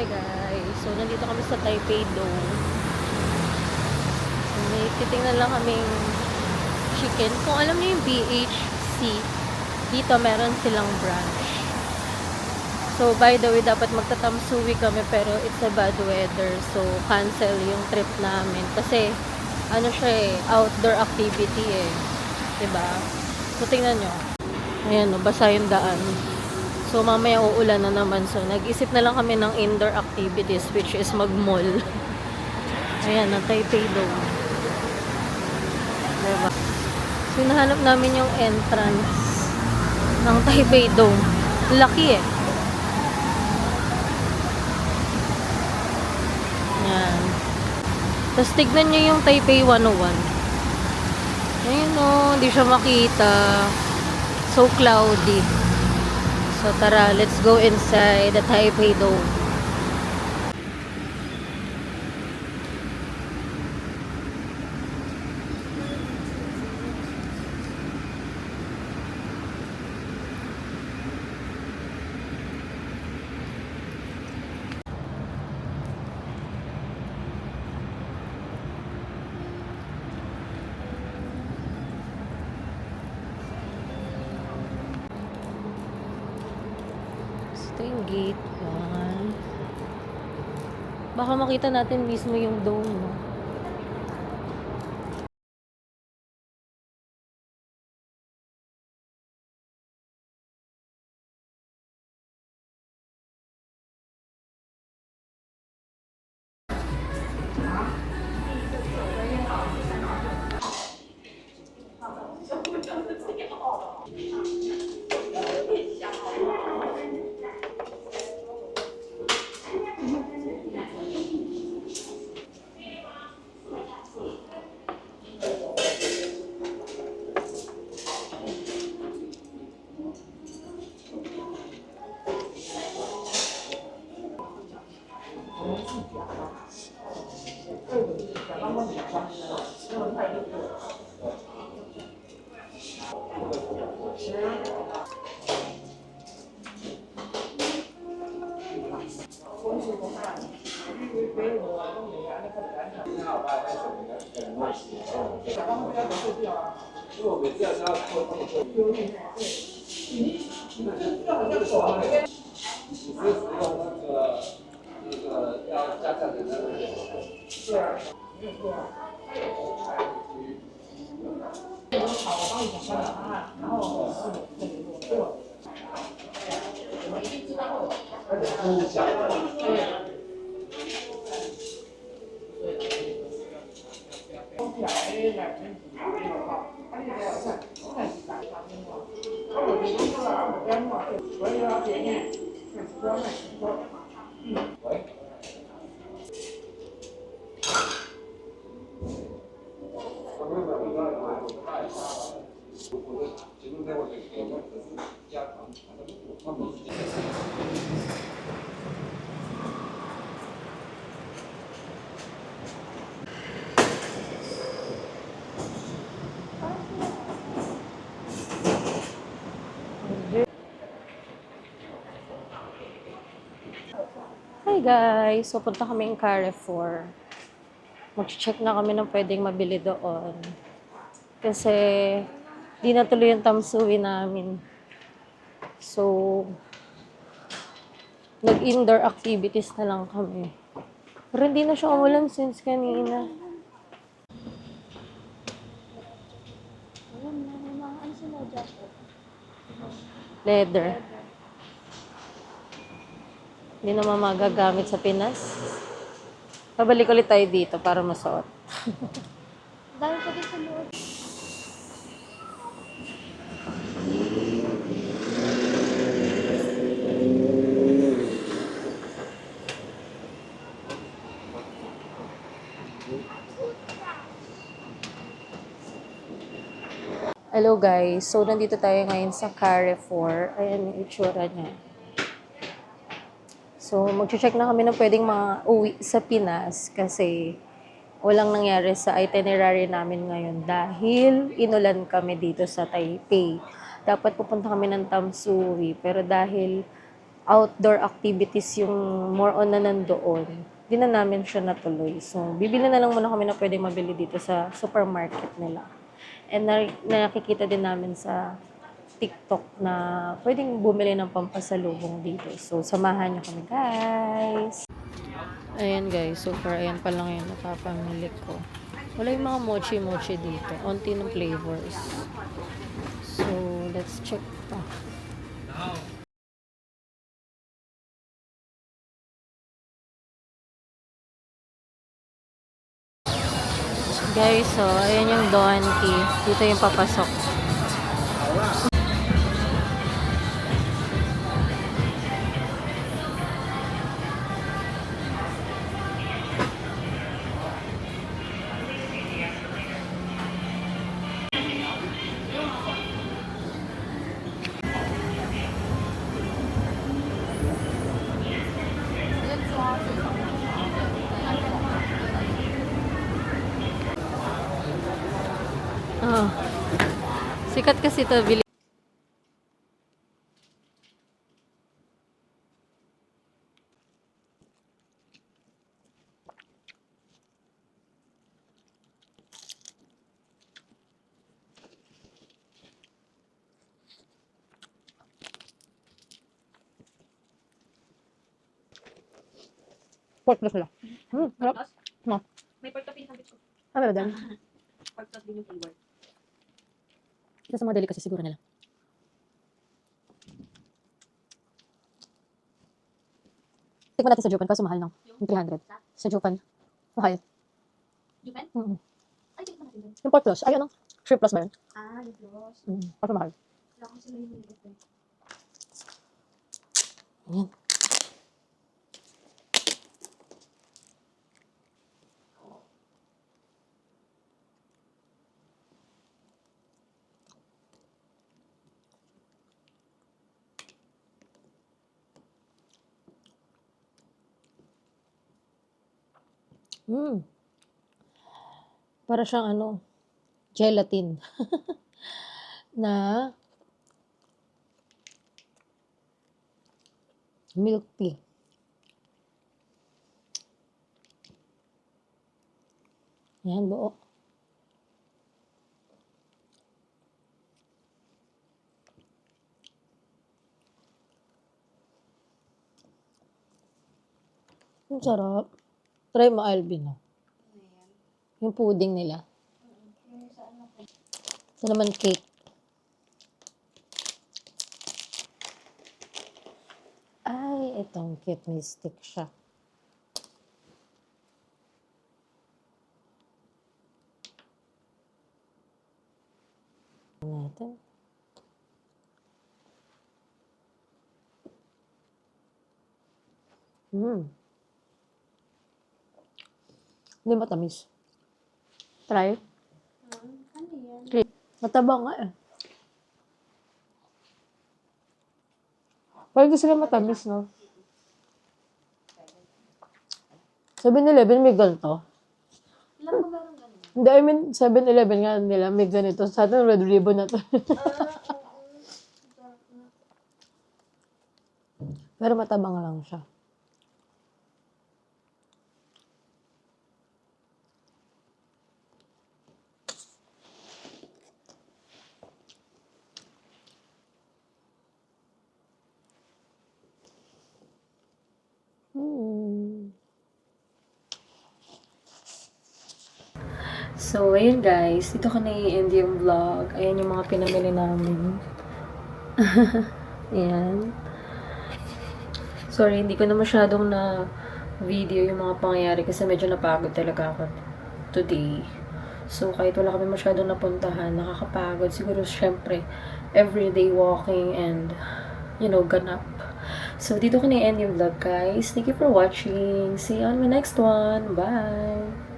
Hi guys, so nandito kami sa Taipei Dome. So, may titingnan lang kaming chicken. Kung alam niyo yung BHC, dito meron silang branch. So by the way, dapat magtatamsuwi kami pero it's a bad weather. So cancel yung trip namin. Kasi ano siya outdoor activity eh. 'Di ba? So tingnan nyo. Ayan, basa yung daan. So, mamaya uulan na naman. So, nag-isip na lang kami ng indoor activities, which is mag-mall. Ayan, ang Taipei Dome. Diba? So, hinahanap namin yung entrance ng Taipei Dome. Laki eh. Ayan. Tapos, tignan nyo yung Taipei 101. Ayun o, hindi siya makita. So cloudy. So tara, let's go inside the Taipei Dome. Ito yung gate 1. Baka makita natin mismo yung dome, no? Hi guys! So, punta kami ng Carrefour. Mag-check na kami ng pwedeng mabili doon. Kasi, di natuloy yung tamsuwi namin. So, nag-indoor activities na lang kami. Pero hindi na siya umulan since kanina. Leather. Hindi naman magagamit sa Pinas. Pabalik ulit tayo dito para masuot. Dami pa din sa loob. Hello guys, so nandito tayo ngayon sa Carrefour. Ayan yung itsura niya. So mag-check na kami ng pwedeng mga uwi sa Pinas kasi walang nangyari sa itinerary namin ngayon dahil inulan kami dito sa Taipei. Dapat pupunta kami ng Tamsui pero dahil outdoor activities yung more on na nandoon, di na namin siya natuloy. So, bibili na lang muna kami na pwede mabili dito sa supermarket nila. And nakikita din namin sa TikTok na pwedeng bumili ng pampasalubong dito. So, samahan niyo kami, guys. Ayan, guys. So far, ayan pa lang yung napapamili ko. Wala yung mga mochi-mochi dito. Onti ng flavors. So, let's check pa. Guys, so, ayan yung donkey. Dito yung papasok. Oh. Sikat kasi ito. Bili. Pork na sila. Harap. No. May pork topping sandwich ko. Ah, meron din. Pork topping din yung flavor. Ito sa mga delicacy siguro nila. Tikman natin sa Japan, kaso mahal ng 300. Sa Japan. Mahal. Japan? Mm-hmm. Ay, tingnan natin doon. Yung pork plus. Ay, ano? Shrimp plus ba yun? Ah, yung close. Kaso mahal. Wala ko sila yung nilip eh. Ayan. Para siyang ano, gelatin. Na milk tea. Ayan, buo. Ang sarap. Try mo, Alvin. No? Yung pudding nila. Ito naman cake. Ay, itong cute mystic siya. Natin. Hindi matamis. Try. Ano yan? Mataba nga eh. Parang gusto sila matamis, no? 7-Eleven may ganito. Alam ko meron ganun. Hindi, I mean, 7-Eleven nga nila may ganito. Sa atin, red ribbon na to. Pero matabang lang siya. So, ayun guys. Dito ka na i-end yung vlog. Ayan yung mga pinamili namin. Ayan. Sorry, hindi ko na masyadong na video yung mga pangyayari kasi medyo napagod talaga ako today. So, kahit wala kami masyadong napuntahan, nakakapagod. Siguro, syempre, everyday walking and, ganap. So, dito ko na i-end yung vlog, guys. Thank you for watching. See you on my next one. Bye!